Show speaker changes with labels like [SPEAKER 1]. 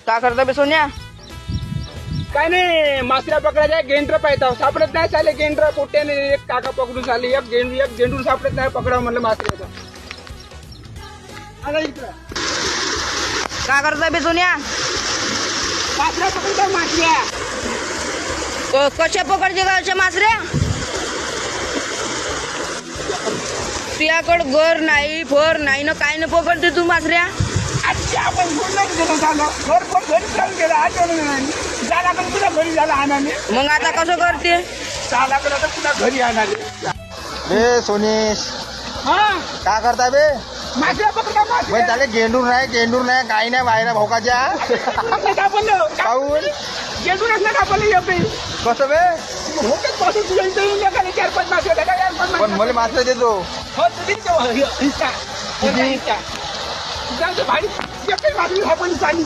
[SPEAKER 1] का करता बे सोन्या?
[SPEAKER 2] काय नाही, मासऱ्या पकडायच्या गेंडर पाहता सापडत नाही. चाले गेंडर पोट्याने एक काका पकडून चालले. एक गेंडूर सापडत नाही. पकडा म्हणलं मासऱ्याचा. आला इकडं.
[SPEAKER 1] का करता बे सोन्या?
[SPEAKER 2] मासऱ्या पकडता मासऱ्या.
[SPEAKER 1] कशा पकडचे गावच्या मासऱ्या? तुझ्याकडं घर नाही, फर नाही ना, काय न पकडते तू मासऱ्या?
[SPEAKER 2] आजच्या आपण बोललं गेलो झालं. घर पण घरी चालून गेलं. आठवलं नाही. झाला पण तुला घरी झाला आणाले.
[SPEAKER 1] मग आता कसं करते?
[SPEAKER 2] झाला पण आता तुला घरी आणाले.
[SPEAKER 3] बे सोनेश,
[SPEAKER 2] हा
[SPEAKER 3] का करता बे?
[SPEAKER 2] मासऱ्या पकडता
[SPEAKER 3] भाई
[SPEAKER 2] मासऱ्या.
[SPEAKER 3] त्याला गेंडूर नाही काही नाही बाहेर भोकाच्या.
[SPEAKER 2] कापलं
[SPEAKER 3] काहून
[SPEAKER 2] गेंडूर असलं कापलं येते.
[SPEAKER 3] कसं बे?
[SPEAKER 2] होतेच पासून तुझ्या इथे येऊन एखादे 4-5 मासे होते. 4-5
[SPEAKER 3] पण मला मात्र देतो.
[SPEAKER 2] हो तुम्हीच हिस्सा.
[SPEAKER 3] किती?
[SPEAKER 2] हिस्सा. भाडी एकही मागणी आपण चाली.